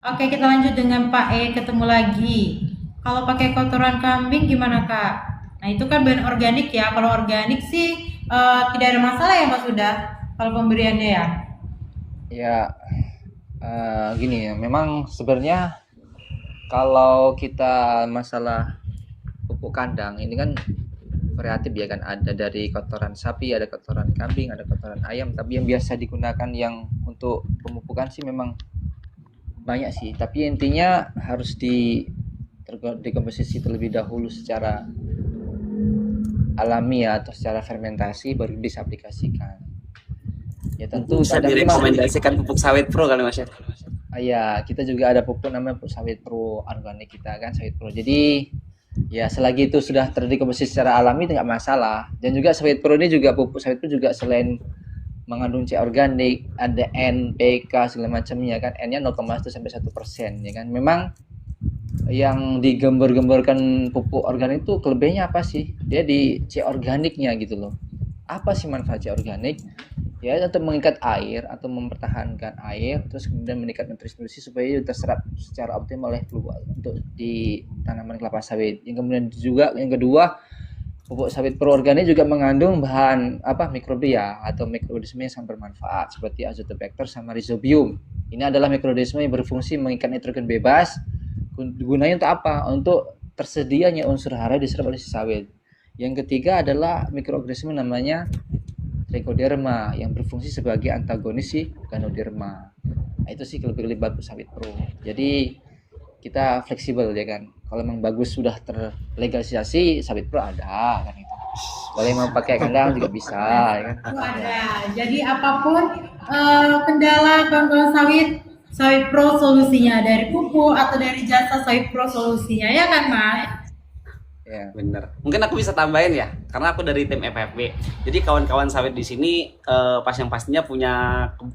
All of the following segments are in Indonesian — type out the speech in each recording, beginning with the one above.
Oke, kita lanjut dengan Pak E, ketemu lagi. Kalau pakai kotoran kambing gimana, Kak? Nah, itu kan bahan organik ya. Kalau organik sih tidak ada masalah ya, Mas, sudah kalau pemberiannya ya. Ya, gini ya, memang sebenarnya kalau kita masalah pupuk kandang ini kan variatif ya kan, ada dari kotoran sapi, ada kotoran kambing, ada kotoran ayam, tapi yang biasa digunakan yang untuk pemupukan sih memang banyak sih, tapi intinya harus dikomposisi terlebih dahulu secara alami ya, atau secara fermentasi baru disaplikasikan. Ya tentu Bisa kadang memang direkomendasikan pupuk sawit pro kali Mas ya. ya kita juga ada pupuk namanya pupuk sawit pro organik kita kan, sawit pro. Jadi ya selagi itu sudah terdekomposisi secara alami tidak masalah. Dan juga sawit pro ini juga, pupuk sawit pro juga selain mengandung C organik, ada N, PK segala macamnya kan. N-nya 0,1 sampai 1% ya kan. Memang yang digembar-gemborkan pupuk organik itu kelebihannya apa sih? Dia di C organiknya gitu loh. Apa sih manfaat C organik? Ya untuk mengikat air atau mempertahankan air, terus kemudian meningkat nutrisi supaya terserap secara optimal oleh keluar untuk di tanaman kelapa sawit. Yang kemudian juga yang kedua, pupuk sawit proorganik juga mengandung bahan mikrobia atau mikroorganisme yang sangat bermanfaat seperti azotobacter sama rhizobium. Ini adalah mikroorganisme yang berfungsi mengikat nitrogen bebas. Gunanya untuk apa? Untuk tersedianya unsur hara diserap oleh si sawit. Yang ketiga adalah mikroorganisme namanya trichoderma yang berfungsi sebagai antagonis si ganoderma. Nah, itu sih kelebihan sawit pro. Jadi kita fleksibel ya kan. Kalau memang bagus sudah terlegalisasi sawit pro ada kan itu. Kalau memang pakai kandang juga bisa ya kan. Itu Ya. ada. Jadi apapun kendala kawan-kawan sawit, Sawit Pro solusinya dari pupuk atau dari jasa Sawit Pro solusinya ya kan, Mas? Ya. Bener. Mungkin aku bisa tambahin ya, karena aku dari tim FFB. Jadi kawan-kawan sawit di sini pas yang pastinya punya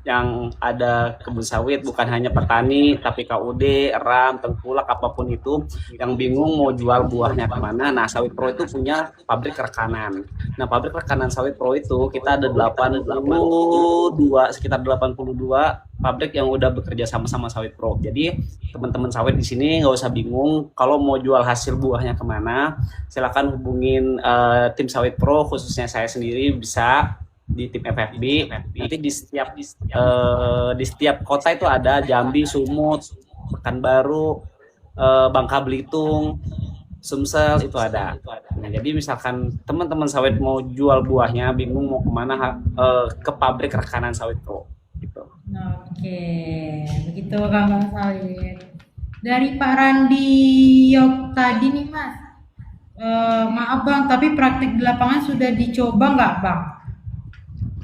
yang ada kebun sawit, bukan hanya petani, tapi KUD, RAM, tengkulak, apapun itu yang bingung mau jual buahnya kemana. Nah, Sawit Pro itu punya pabrik rekanan. Nah, pabrik rekanan Sawit Pro itu kita ada 82, sekitar 82 pabrik yang udah bekerja sama-sama Sawit Pro. Jadi teman-teman sawit di sini nggak usah bingung kalau mau jual hasil buahnya kemana, silakan hubungin tim Sawit Pro, khususnya saya sendiri bisa di tim FFB. Nanti di setiap kota itu ada Jambi, Sumut, Pekanbaru, Bangka Belitung, Sumsel itu ada. Nah, jadi misalkan teman-teman sawit mau jual buahnya bingung mau kemana, ke pabrik rekanan Sawit Pro gitu. Oke, begitu kawan-kawan sawit. Dari Pak Randi Yok tadi nih, Mas. Maaf Bang, tapi praktik di lapangan sudah dicoba nggak Bang?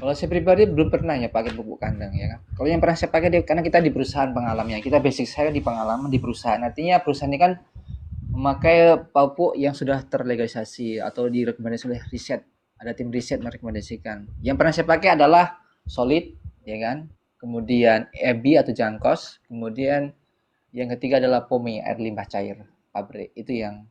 Kalau saya pribadi belum pernah ya pakai pupuk kandang ya kan. Kalau yang pernah saya pakai karena kita di perusahaan pengalamannya. Kita basic saya di pengalaman di perusahaan. Artinya perusahaan ini kan memakai pupuk yang sudah terlegalisasi atau direkomendasi oleh riset. Ada tim riset merekomendasikan. Yang pernah saya pakai adalah Solid, ya kan. Kemudian EBI atau Jangkos. Kemudian yang ketiga adalah POMI, air limbah cair pabrik. Itu yang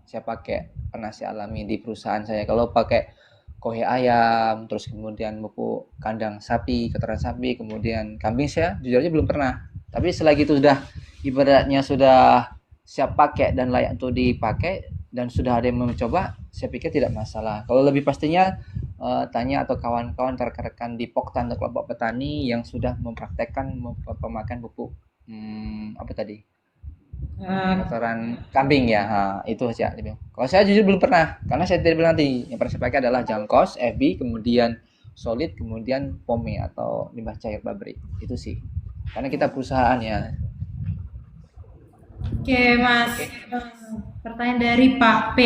saya pakai, pernah saya alami di perusahaan saya. Kalau pakai kohe ayam, terus kemudian pupuk kandang sapi, kotoran sapi, kemudian kambing, saya jujur aja belum pernah. Tapi selagi itu sudah ibaratnya sudah siap pakai dan layak untuk dipakai dan sudah ada yang mencoba, saya pikir tidak masalah. Kalau lebih pastinya tanya atau kawan-kawan rekan-rekan di Poktan atau kelompok petani yang sudah mempraktekkan pemakaian pupuk apa tadi, Eh, kotoran kambing ya, itu aja. Kalau saya jujur belum pernah, karena saya tidak bilang nanti. Yang pernah saya pakai adalah Jangkos, FB, kemudian Solid, kemudian Pome atau limbah cair pabrik. Itu sih. Karena kita perusahaan ya. Oke Mas, pertanyaan dari Pak P.